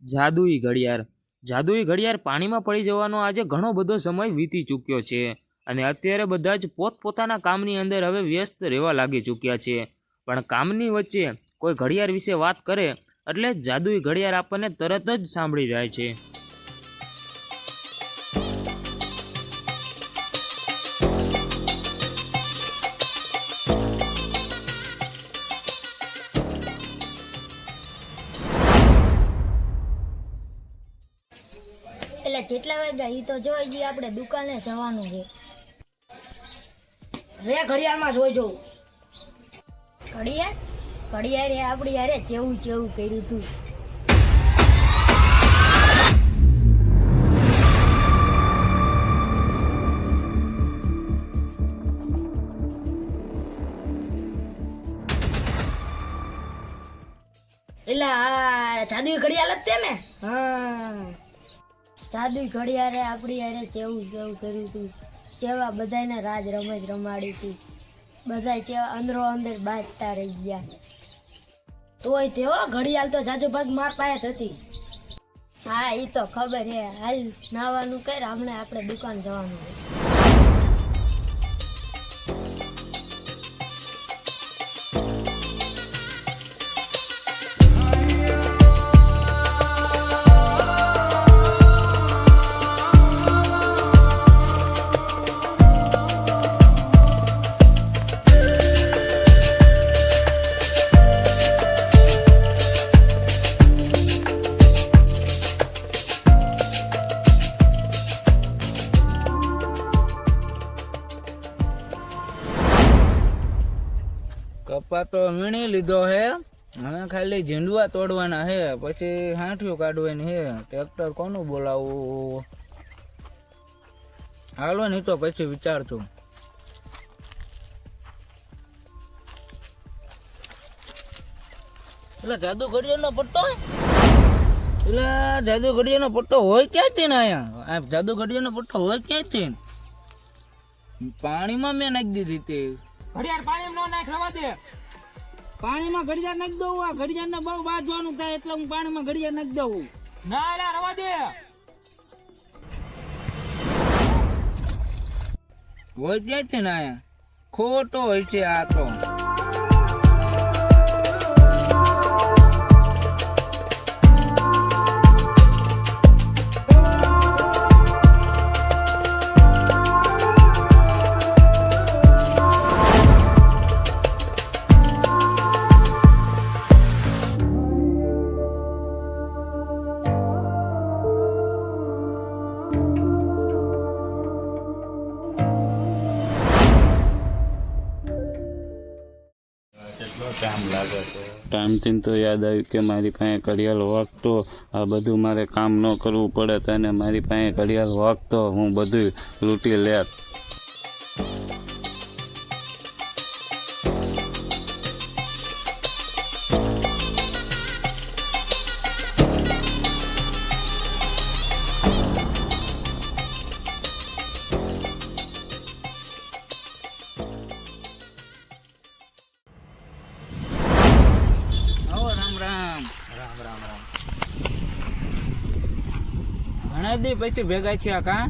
જાદુઈ ઘડિયાળ. જાદુઈ ઘડિયાળ પાણીમાં પડી જવાનો આજે ઘણો બધો સમય વીતી ચૂક્યો છે અને અત્યારે બધા જ પોતપોતાના કામની અંદર હવે વ્યસ્ત રહેવા લાગી ચૂક્યા છે. પણ કામની વચ્ચે કોઈ ઘડિયાળ વિશે વાત કરે એટલે જાદુઈ ઘડિયાળ આપણને તરત જ સાંભળી જાય છે. એટલે જેટલા વાગ્યા ઈ તો જોઈ જઈએ, આપણે દુકાને જવાનું છે. રે ઘડિયાળમાં જોઈ જોઉં. ઘડિયાળ આપણી યારે કેવું કર્યું તું. એટલે આ જાદુઈ ઘડિયાળ જ તે ને? હા, જાદુઈ ઘડિયાળે આપણી યારે કેવું કર્યું તું. કેવા બધાને રાજ રમત રમાડી તું. બધા કેવા અંદરો અંદર બાજતા રહી ગયા. તોય તે હો ઘડિયાળ તો જાજુ ભાગ માર પાસે જ હતી. હા, ઈ તો ખબર હે. હાલ નાવાનું કર, હમણાં આપણે દુકાન જવાનું છે. કપા તો વીણી લીધો હે, હવે ખાલી ઝીંડવા તોડવાના હે, પછી હાંઠિયું કાઢવાની હે. ટ્રેક્ટર કોનું બોલાવું? હાલો નહીં તો પછી વિચારતું. એટલે જાદુ ઘડિયાળનો પટ્ટો, એટલે જાદુ ઘડિયાળનો પટ્ટો હોય ક્યાંથી ને અહીંયા? આ જાદુ ઘડિયાળનો પટ્ટો હોય ક્યાંથી? પાણીમાં મેં નાખી દીધી તે ઘડિયાળ પાણીમાં ન નાખ, રવા દે. પાણીમાં ઘડિયાળ નાખી દઉં. આ ઘડિયાળ ને બહુ બાજવાનું થાય એટલે હું પાણીમાં ઘડિયાળ નાખી દઉં. ના એલા રવા દે. હોય ક્યાંથી ને આયા? ખોટો હોય છે આ તો. ટાઈમથી તો યાદ આવ્યું કે મારી પાસે ઘડિયાળ વાગતો, આ બધું મારે કામ ન કરવું પડે અને મારી પાસે ઘડિયાળ વાગતો હું બધું લૂંટી લેત. ઘણા દી પછી ભેગા થયા કા?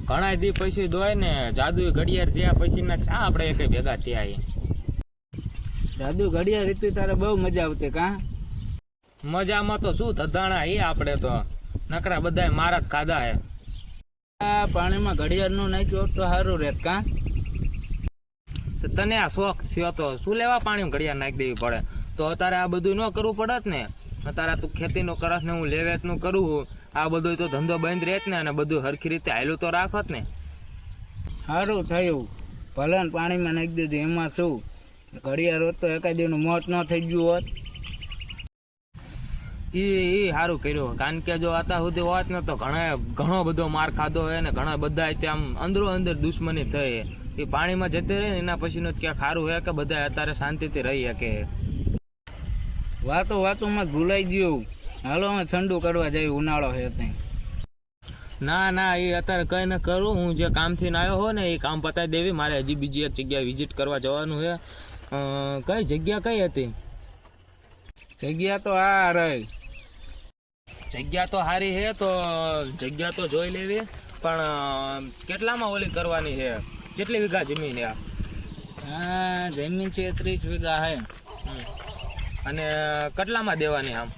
ઘણા દી પછી દોય ને જાદુઈ ઘડિયાળ જ્યાં પછી ના ચા આપણે એક ભેગા થયા. જાદુ ઘડિયાળ રીતિ તારે બહુ મજા આવતી કા? મજામાં તો શું ધધાણા એ આપણે તો નકરા બધા મારા જ ખાધા હે. આ પાણીમાં ઘડિયાળ નું નાખ્યું હોત તો સારું રહેત કા? તો તને આ શોખ થયો તો શું લેવા પાણીમાં ઘડિયાળ નાખી દેવી પડે? તો અત્યારે આ બધું ન કરવું પડત ને. અત્યારે તું ખેતીનો કરસ ને હું લેવેચનું કરું, આ બધું તો ધંધો બંધ રહેત ને અને બધું હરખી રીતે હાલું તો રાખત ને. સારું થયું, ભલે ને પાણીમાં નાખી દીધી, એમાં શું? ઘડિયાળ હોત તો એકાદીનું મોત ન થઈ ગયું હોત. એ સારું કર્યું, કારણ કે જો અત્યાર સુધી હોત ને તો ઘણો બધો માર ખાધો હોય ને ઘણા બધા આમ અંદરો અંદર દુશ્મની થઈ. એ પાણીમાં જતી રહે ને એના પછીનું જ ક્યાંક સારું હોય કે બધા અત્યારે શાંતિથી રહી શકે. વાતોમાં ભૂલાઈ ગયું. હાલો અમે ઠંડુ કરવા જઈએ, ઉનાળો છે ત્યાં. ના એ અત્યારે કઈ ન કરું. હું જે કામથી આવ્યો હો ને એ કામ પતાવી દેવી. મારે હજી બીજી એક જગ્યાએ વિઝિટ કરવા જવાનું છે. કઈ જગ્યા કઈ હતી? જગ્યા તો આ રહી જગ્યા તો સારી છે, તો જગ્યા તો જોઈ લેવી, પણ કેટલામાં ઓલી કરવાની છે? કેટલી વીઘા જમીન છે? હા જમીન છે 30 વીઘા હે. અને કેટલામાં દેવાની આમ?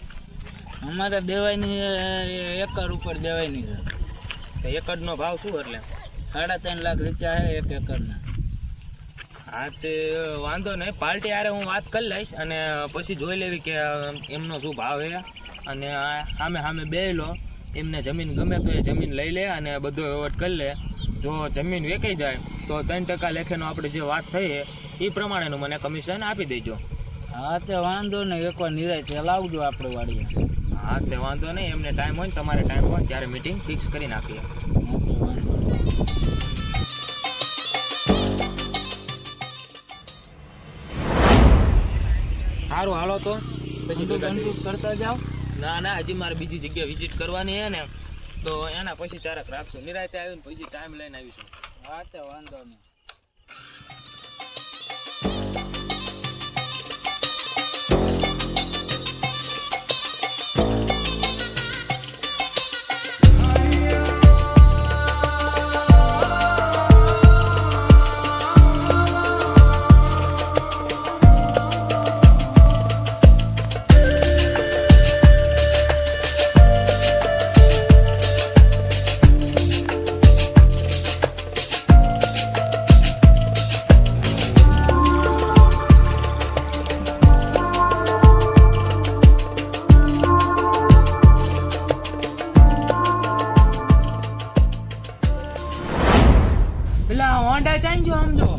અમારે દેવાયની એકર ઉપર દેવાયની છે. તો એકડનો ભાવ શું એટલે? 3.5 લાખ રૂપિયા હે 1 એકરના. હા તે વાંધો નહીં, પાર્ટી હારે હું વાત કરી લઈશ અને પછી જોઈ લેવી કે એમનો શું ભાવ છે. અને સામે સામે બે લો, એમને જમીન ગમે તો એ જમીન લઈ લે અને બધો વહીવટ કરી લે. જો જમીન વેચાઈ જાય તો 3% લેખેનો આપણે જે વાત થઈ એ પ્રમાણેનું મને કમિશન આપી દેજો. હા તે વાંધો નહીં, એકવાર નિરાંતે લાવજો આપણે વાડીએ. હા તે વાંધો નહીં, એમને ટાઈમ હોય ને તમારે ટાઈમ હોય ત્યારે મીટિંગ ફિક્સ કરી નાખીએ. હા તે વાંધો નહીં. સારું હાલો તો પછી ભેગા થઈએ. કરતા જાઓ. ના હજી મારે બીજી જગ્યાએ વિઝિટ કરવાની છે ને, તો એના પછી ચારક રાખશું. નિરાંતે આવીને પછી ટાઈમ લઈને આવીશું. હા તે વાંધો નહીં. પેલા હોન્ડા ચાંજો સમજો.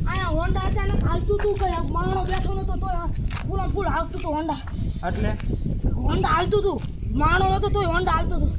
આયા હોન્ડા અચાનક હાલતું તું કઈ માણો બેઠો નતો તો ફૂલ હાલતું તું હોન્ડા એટલે હાલતું તું માણો નતો તોય હોન્ડા હાલતું તું